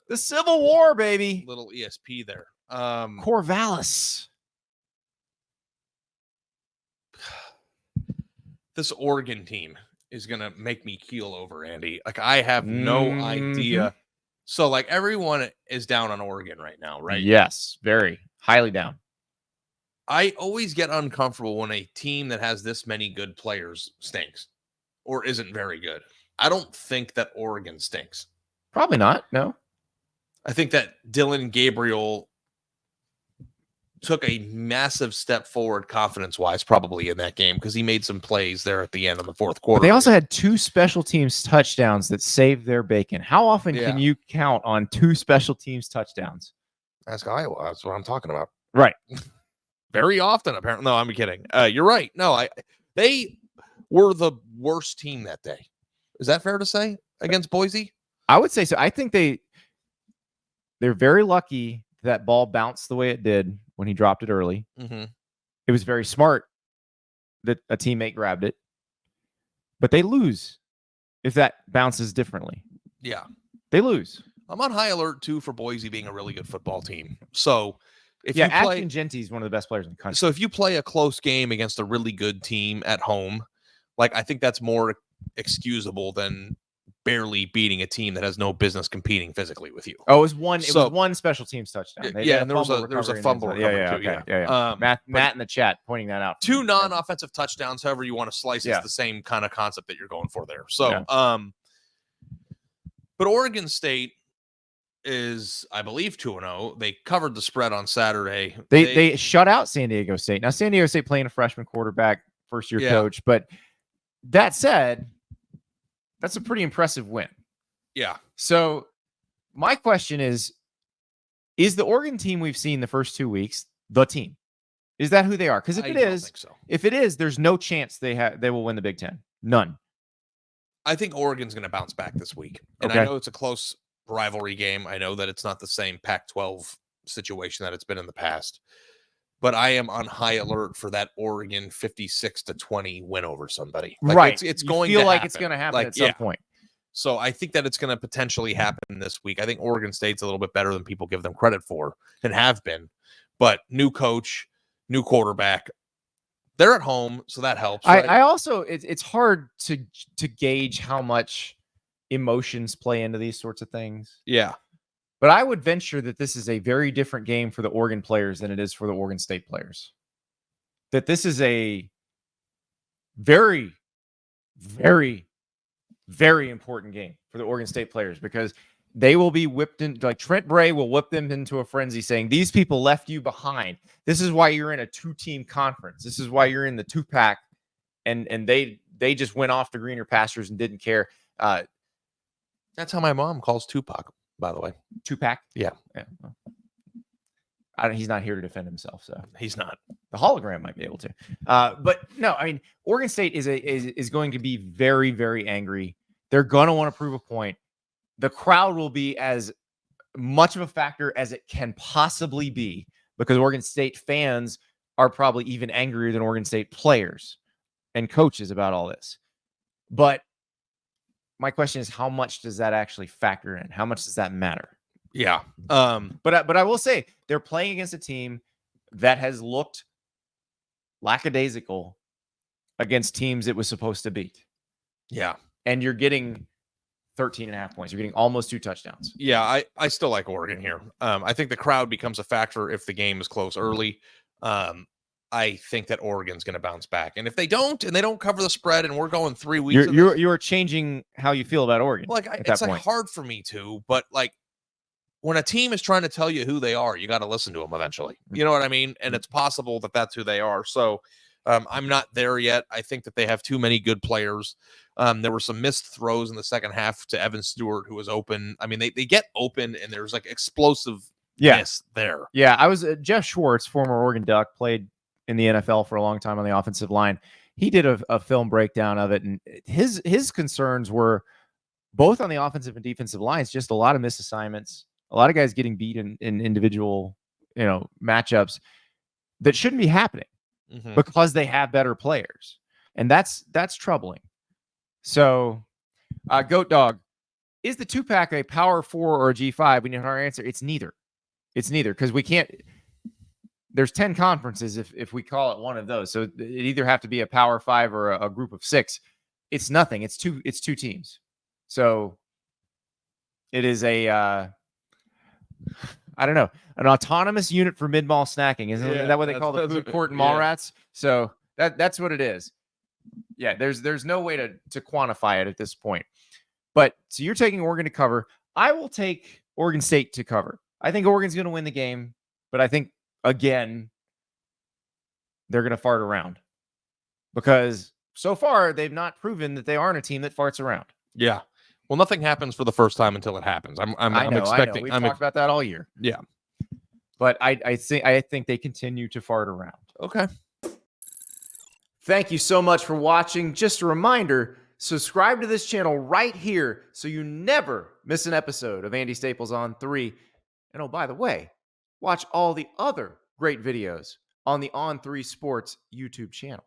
The Civil War, baby. Little ESP there. Corvallis. This Oregon team is going to make me keel over, Andy. Like, I have no idea. So, like, everyone is down on Oregon right now, right? Yes, very highly down. I always get uncomfortable when a team that has this many good players stinks or isn't very good. I don't think that Oregon stinks. Probably not, no. I think that Dylan Gabriel took a massive step forward confidence-wise probably in that game because he made some plays there at the end of the fourth quarter. But they also had 2 special teams touchdowns that saved their bacon. How often can you count on 2 special teams touchdowns? Ask Iowa. That's what I'm talking about. Right. Very often, apparently. No, I'm kidding. You're right. No, they were the worst team that day. Is that fair to say against Boise? I would say so. I think they're very lucky that ball bounced the way it did when he dropped it early. Mm-hmm. It was very smart that a teammate grabbed it, but they lose if that bounces differently. Yeah. They lose. I'm on high alert, too, for Boise being a really good football team. So, Ashton Genty is one of the best players in the country. So, if you play a close game against a really good team at home, like, I think that's more excusable than barely beating a team that has no business competing physically with you. Oh, it was one special teams touchdown. And there was a fumble recovery too. Yeah. Matt in the chat pointing that out. 2 non-offensive touchdowns, however you want to slice it, is the same kind of concept that you're going for there. So, but Oregon State is, I believe, 2-0. They covered the spread on Saturday. They shut out San Diego State. Now, San Diego State playing a freshman quarterback, first-year coach. But that said, that's a pretty impressive win. Yeah. So my question is the Oregon team we've seen the first 2 weeks the team? Is that who they are? Because if it is, there's no chance they will win the Big Ten. None. I think Oregon's going to bounce back this week. And I know it's a close rivalry game. I know that it's not the same Pac-12 situation that it's been in the past. But I am on high alert for that Oregon 56-20 win over somebody. Like right. It's going to happen. It's going to happen at some point. So I think that it's going to potentially happen this week. I think Oregon State's a little bit better than people give them credit for and have been. But new coach, new quarterback, they're at home, so that helps. Right? I also, it's hard to gauge how much emotions play into these sorts of things. Yeah. But I would venture that this is a very different game for the Oregon players than it is for the Oregon State players. That this is a very, very, very important game for the Oregon State players because they will be whipped in, like Trent Bray will whip them into a frenzy saying, these people left you behind. This is why you're in a 2-team conference. This is why you're in the 2-pack. And they just went off to greener pastures and didn't care. That's how my mom calls Tupac. By the way, 2-pack. Yeah. He's not here to defend himself, so he's not. The hologram might be able to, but no. I mean, Oregon State is going to be very, very angry. They're going to want to prove a point. The crowd will be as much of a factor as it can possibly be because Oregon State fans are probably even angrier than Oregon State players and coaches about all this. But my question is, how much does that actually factor in? How much does that matter? Yeah. But I will say they're playing against a team that has looked lackadaisical against teams it was supposed to beat. Yeah. And you're getting 13.5 points. You're getting almost 2 touchdowns. Yeah, I still like Oregon here. I think the crowd becomes a factor if the game is close early. I think that Oregon's going to bounce back. And if they don't, and they don't cover the spread, and we're going 3 weeks, you're changing how you feel about Oregon. Like it's like hard for me to, but like when a team is trying to tell you who they are, you got to listen to them eventually. You know what I mean? And it's possible that that's who they are. So I'm not there yet. I think that they have too many good players. There were some missed throws in the second half to Evan Stewart, who was open. I mean, they get open, and there's like explosive there. Yeah, I was Jeff Schwartz, former Oregon Duck, played in the NFL for a long time on the offensive line. He did a film breakdown of it, and his concerns were both on the offensive and defensive lines, just a lot of misassignments, a lot of guys getting beat in individual, matchups that shouldn't be happening because they have better players. And that's troubling. So, Goat Dog, is the 2-pack a power 4 or a G5? We know our answer. It's neither. It's neither, because we can't. There's 10 conferences if we call it one of those. So it either have to be a power 5 or a group of 6. It's nothing. It's two teams. So it is a I don't know, an autonomous unit for mid-mall snacking. Isn't that what they call the food court and mall rats? So that's what it is. Yeah, there's no way to quantify it at this point. But so you're taking Oregon to cover. I will take Oregon State to cover. I think Oregon's going to win the game, but I think, again, they're going to fart around, because so far they've not proven that they aren't a team that farts around. Yeah. Well, nothing happens for the first time until it happens. I'm expecting. We've talked about that all year. Yeah. But I think they continue to fart around. Okay. Thank you so much for watching. Just a reminder, subscribe to this channel right here so you never miss an episode of Andy Staples on 3. And oh, by the way, watch all the other great videos on the On3 Sports YouTube channel.